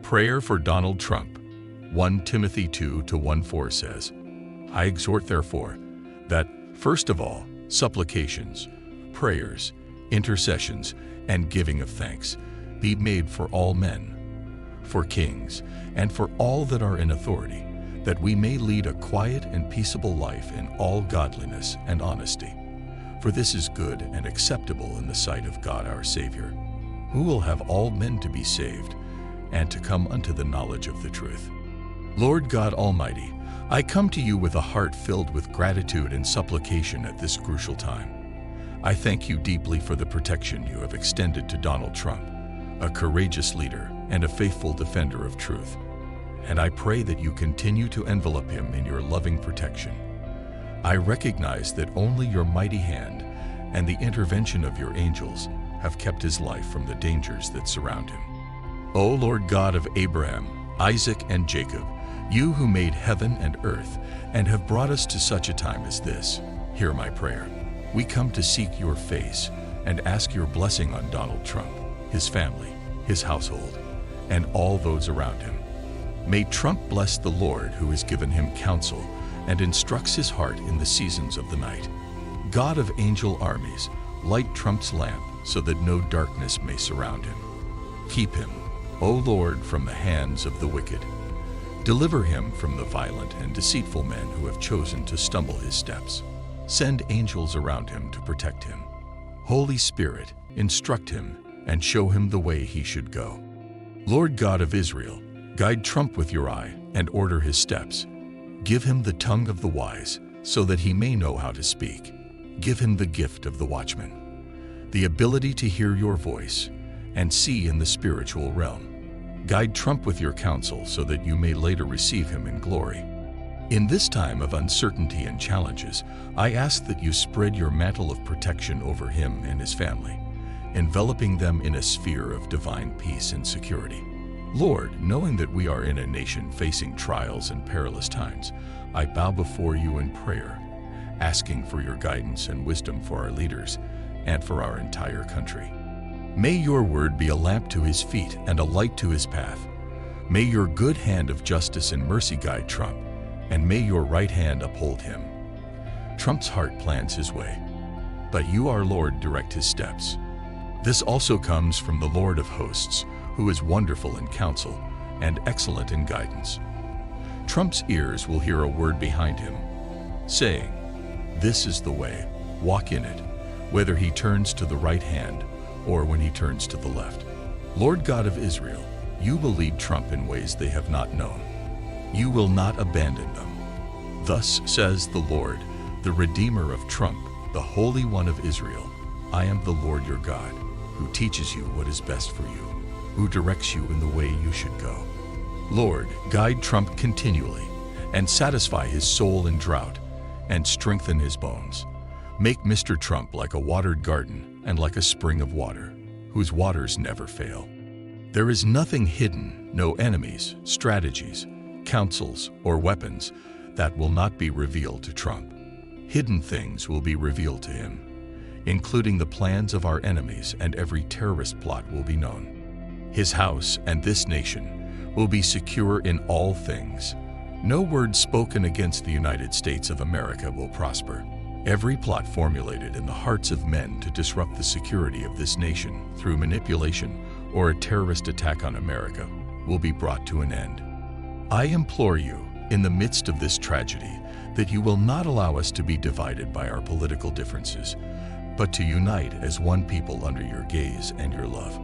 Prayer for Donald Trump. 1 Timothy 2:1-4 says, I exhort therefore that, first of all, supplications, prayers, intercessions, and giving of thanks be made for all men, for kings, and for all that are in authority, that we may lead a quiet and peaceable life in all godliness and honesty. For this is good and acceptable in the sight of God our Savior, who will have all men to be saved and to come unto the knowledge of the truth. Lord God Almighty, I come to you with a heart filled with gratitude and supplication at this crucial time. I thank you deeply for the protection you have extended to Donald Trump, a courageous leader and a faithful defender of truth. And I pray that you continue to envelop him in your loving protection. I recognize that only your mighty hand and the intervention of your angels have kept his life from the dangers that surround him. O Lord God of Abraham, Isaac, and Jacob, you who made heaven and earth and have brought us to such a time as this, hear my prayer. We come to seek your face and ask your blessing on Donald Trump, his family, his household, and all those around him. May Trump bless the Lord who has given him counsel and instructs his heart in the seasons of the night. God of angel armies, light Trump's lamp so that no darkness may surround him. Keep him, O Lord, from the hands of the wicked. Deliver him from the violent and deceitful men who have chosen to stumble his steps. Send angels around him to protect him. Holy Spirit, instruct him and show him the way he should go. Lord God of Israel, guide Trump with your eye and order his steps. Give him the tongue of the wise so that he may know how to speak. Give him the gift of the watchman, the ability to hear your voice and see in the spiritual realm. Guide Trump with your counsel so that you may later receive him in glory. In this time of uncertainty and challenges, I ask that you spread your mantle of protection over him and his family, enveloping them in a sphere of divine peace and security. Lord, knowing that we are in a nation facing trials and perilous times, I bow before you in prayer, asking for your guidance and wisdom for our leaders and for our entire country. May your word be a lamp to his feet and a light to his path. May your good hand of justice and mercy guide Trump, and may your right hand uphold him. Trump's heart plans his way, but you, our Lord, direct his steps. This also comes from the Lord of hosts, who is wonderful in counsel and excellent in guidance. Trump's ears will hear a word behind him, saying, "This is the way, walk in it," whether he turns to the right hand or when he turns to the left. Lord God of Israel, you will lead Trump in ways they have not known. You will not abandon them. Thus says the Lord, the Redeemer of Trump, the Holy One of Israel, I am the Lord your God, who teaches you what is best for you, who directs you in the way you should go. Lord, guide Trump continually, and satisfy his soul in drought, and strengthen his bones. Make Mr. Trump like a watered garden and like a spring of water, whose waters never fail. There is nothing hidden, no enemies, strategies, counsels, or weapons that will not be revealed to Trump. Hidden things will be revealed to him, including the plans of our enemies, and every terrorist plot will be known. His house and this nation will be secure in all things. No word spoken against the United States of America will prosper. Every plot formulated in the hearts of men to disrupt the security of this nation through manipulation or a terrorist attack on America will be brought to an end. I implore you, in the midst of this tragedy, that you will not allow us to be divided by our political differences, but to unite as one people under your gaze and your love.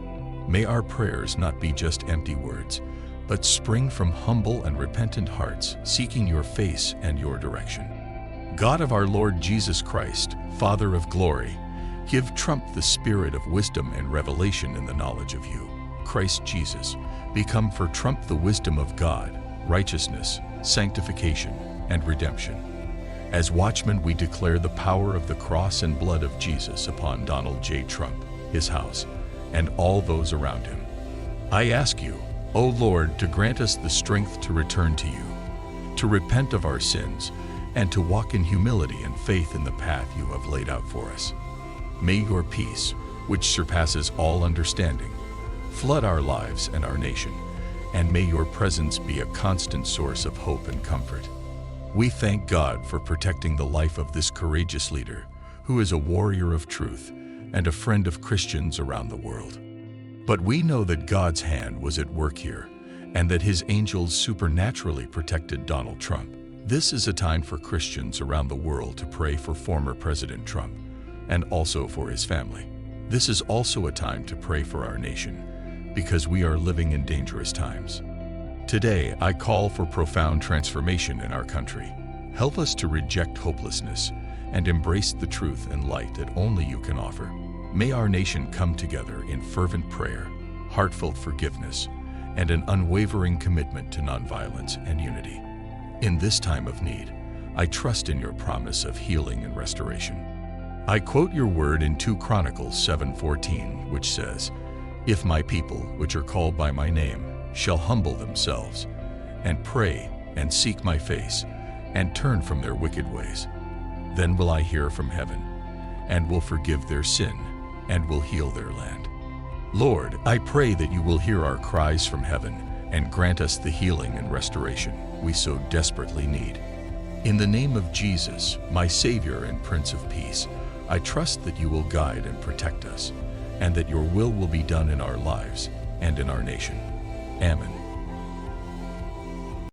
May our prayers not be just empty words, but spring from humble and repentant hearts seeking your face and your direction. God of our Lord Jesus Christ, Father of glory, give Trump the spirit of wisdom and revelation in the knowledge of you, Christ Jesus. Become for Trump the wisdom of God, righteousness, sanctification, and redemption. As watchmen, we declare the power of the cross and blood of Jesus upon Donald J. Trump, his house, and all those around him. I ask you, O Lord, to grant us the strength to return to you, to repent of our sins, and to walk in humility and faith in the path you have laid out for us. May your peace, which surpasses all understanding, flood our lives and our nation, and may your presence be a constant source of hope and comfort. We thank God for protecting the life of this courageous leader, who is a warrior of truth and a friend of Christians around the world. But we know that God's hand was at work here, and that His angels supernaturally protected Donald Trump. This is a time for Christians around the world to pray for former President Trump, and also for his family. This is also a time to pray for our nation, because we are living in dangerous times. Today, I call for profound transformation in our country. Help us to reject hopelessness and embrace the truth and light that only you can offer. May our nation come together in fervent prayer, heartfelt forgiveness, and an unwavering commitment to nonviolence and unity. In this time of need, I trust in your promise of healing and restoration. I quote your word in 2 Chronicles 7:14, which says, "If my people, which are called by my name, shall humble themselves, and pray, and seek my face, and turn from their wicked ways, then will I hear from heaven, and will forgive their sin, and will heal their land." Lord, I pray that you will hear our cries from heaven and grant us the healing and restoration we so desperately need. In the name of Jesus, my Savior and Prince of Peace, I trust that you will guide and protect us, and that your will be done in our lives and in our nation. Amen.